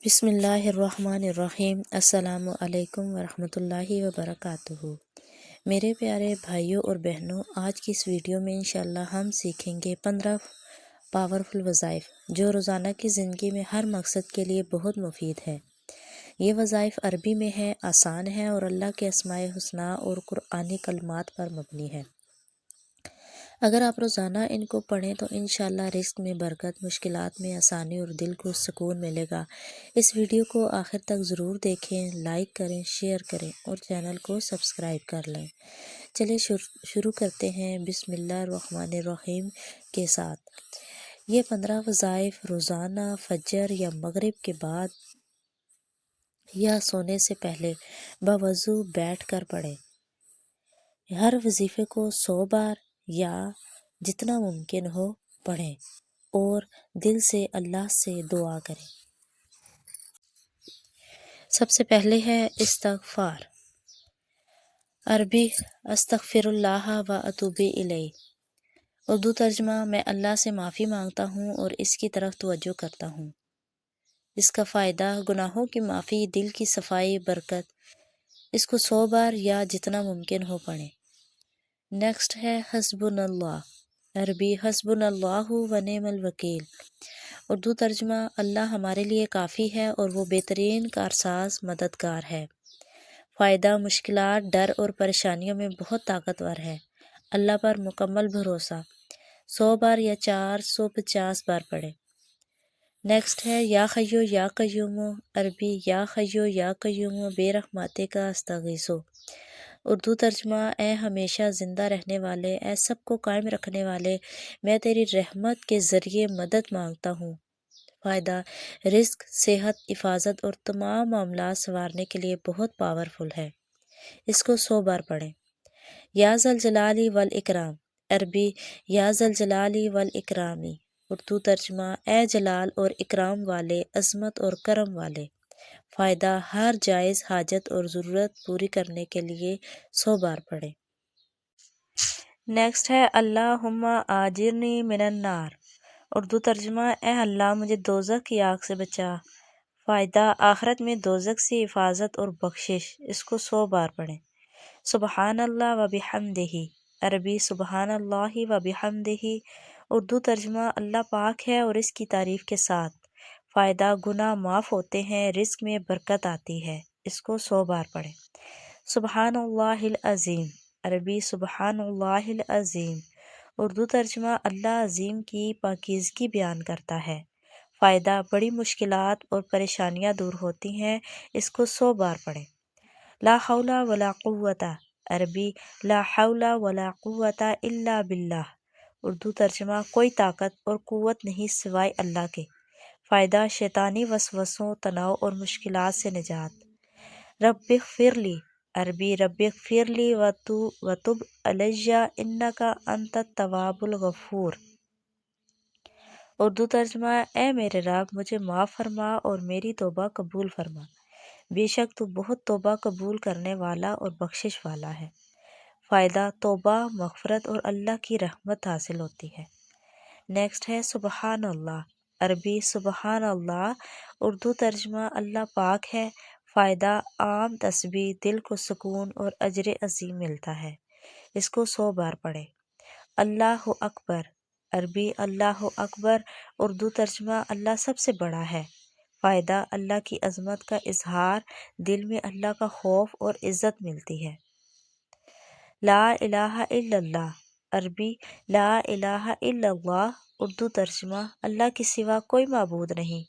بسم اللہ الرحمن الرحیم۔ السلام علیکم ورحمۃ اللہ وبرکاتہ۔ میرے پیارے بھائیوں اور بہنوں، آج کی اس ویڈیو میں انشاءاللہ ہم سیکھیں گے 15 پاورفل وظائف جو روزانہ کی زندگی میں ہر مقصد کے لیے بہت مفید ہے۔ یہ وظائف عربی میں ہے، آسان ہے اور اللہ کے اسماء الحسنی اور قرآنی کلمات پر مبنی ہے۔ اگر آپ روزانہ ان کو پڑھیں تو انشاءاللہ رزق میں برکت، مشکلات میں آسانی اور دل کو سکون ملے گا۔ اس ویڈیو کو آخر تک ضرور دیکھیں، لائک کریں، شیئر کریں اور چینل کو سبسکرائب کر لیں۔ چلیں شروع کرتے ہیں بسم اللہ الرحمن الرحیم کے ساتھ۔ یہ 15 وظائف روزانہ فجر یا مغرب کے بعد یا سونے سے پہلے باوضو بیٹھ کر پڑھیں۔ ہر وظیفے کو 100 بار یا جتنا ممکن ہو پڑھیں اور دل سے اللہ سے دعا کریں۔ سب سے پہلے ہے استغفار، عربی استغفر اللہ و اتوب الیہ، اردو ترجمہ میں اللہ سے معافی مانگتا ہوں اور اس کی طرف توجہ کرتا ہوں۔ اس کا فائدہ گناہوں کی معافی، دل کی صفائی، برکت۔ اس کو 100 بار یا جتنا ممکن ہو پڑھیں۔ نیکسٹ ہے حسبنا اللہ، عربی حسبنا اللہ و نعم الوکیل، اردو ترجمہ اللہ ہمارے لیے کافی ہے اور وہ بہترین کارساز مددگار ہے۔ فائدہ مشکلات، ڈر اور پریشانیوں میں بہت طاقتور ہے۔ اللہ پر مکمل بھروسہ، 100 بار یا 450 بار پڑھیں۔ نیکسٹ ہے یا خیو یا قیوم، عربی یا خیو یا قیوم بے رحمتے کا استغیثو، اردو ترجمہ اے ہمیشہ زندہ رہنے والے، اے سب کو قائم رکھنے والے، میں تیری رحمت کے ذریعے مدد مانگتا ہوں۔ فائدہ رزق، صحت، حفاظت اور تمام معاملات سنوارنے کے لیے بہت پاورفل ہے۔ اس کو 100 بار پڑھیں۔ یا ذا الجلال والاکرام، عربی یا ذا الجلال والاکرامی، اردو ترجمہ اے جلال اور اکرام والے، عظمت اور کرم والے۔ فائدہ ہر جائز حاجت اور ضرورت پوری کرنے کے لیے 100 بار پڑھیں۔ نیکسٹ ہے اللہم آجرنی من النار، اردو ترجمہ اے اللہ مجھے دوزخ کی آگ سے بچا۔ فائدہ آخرت میں دوزخ سے حفاظت اور بخشش۔ اس کو 100 بار پڑھیں۔ سبحان اللہ و بحمدہ، عربی سبحان اللہ و بحمدہ، اردو ترجمہ اللہ پاک ہے اور اس کی تعریف کے ساتھ۔ فائدہ گناہ معاف ہوتے ہیں، رزق میں برکت آتی ہے۔ اس کو 100 بار پڑھیں۔ سبحان اللہ العظیم، عربی سبحان اللہ العظیم، اردو ترجمہ اللہ عظیم کی پاکیزگی بیان کرتا ہے۔ فائدہ بڑی مشکلات اور پریشانیاں دور ہوتی ہیں۔ اس کو 100 بار پڑھیں۔ لا حول ولا قوت، عربی لا حول ولا قوت الا باللہ، اردو ترجمہ کوئی طاقت اور قوت نہیں سوائے اللہ کے۔ فائدہ شیطانی وسوسوں، تناؤ اور مشکلات سے نجات۔ رب اغفر لی، عربی رب اغفر لی وتب علی انک انت التواب الغفور، اردو ترجمہ اے میرے رب مجھے معاف فرما اور میری توبہ قبول فرما، بے شک تو بہت توبہ قبول کرنے والا اور بخشش والا ہے۔ فائدہ توبہ، مغفرت اور اللہ کی رحمت حاصل ہوتی ہے۔ نیکسٹ ہے سبحان اللہ، عربی سبحان اللہ، اردو ترجمہ اللہ پاک ہے۔ فائدہ عام تسبیح، دل کو سکون اور اجر عظیم ملتا ہے۔ اس کو 100 بار پڑھیں۔ اللہ اکبر، عربی اللہ اکبر، اردو ترجمہ اللہ سب سے بڑا ہے۔ فائدہ اللہ کی عظمت کا اظہار، دل میں اللہ کا خوف اور عزت ملتی ہے۔ لا الہ الا اللہ، عربی لا الہ الا اللہ، اردو ترجمہ اللہ کے سوا کوئی معبود نہیں۔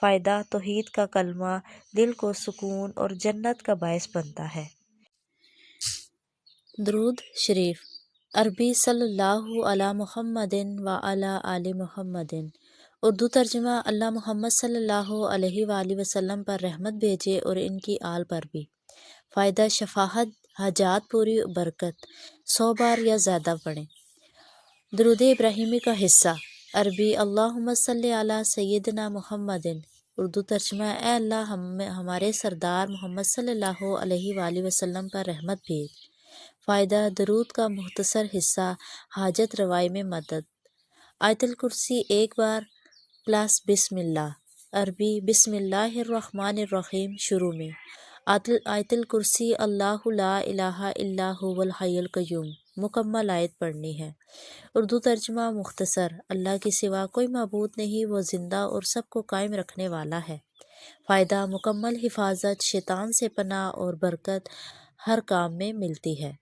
فائدہ توحید کا کلمہ دل کو سکون اور جنت کا باعث بنتا ہے۔ درود شریف، عربی صلی اللہ علی محمد وعلی آل محمد، اردو ترجمہ اللہ محمد صلی اللہ علیہ وآلہ وسلم پر رحمت بھیجے اور ان کی آل پر بھی۔ فائدہ شفاعت، حاجات پوری، برکت۔ 100 بار یا زیادہ پڑھیں۔ درود ابراہیمی کا حصہ، عربی اللہم صلی علی سیدنا محمد، اردو ترجمہ اے اللہ ہمارے سردار محمد صلی اللہ علیہ وآلہ وسلم پر رحمت بھیج۔ فائدہ درود کا مختصر حصہ، حاجت روائی میں مدد۔ آیت الکرسی 1 بار پلس بسم اللہ، عربی بسم اللہ الرحمن الرحیم شروع میں آیت الکرسی اللہ لا الہ الا هو الحی القیوم مکمل آیت پڑھنی ہے۔ اردو ترجمہ مختصر: اللہ کے سوا کوئی معبود نہیں، وہ زندہ اور سب کو قائم رکھنے والا ہے۔ فائدہ: مکمل حفاظت، شیطان سے پناہ اور برکت ہر کام میں ملتی ہے۔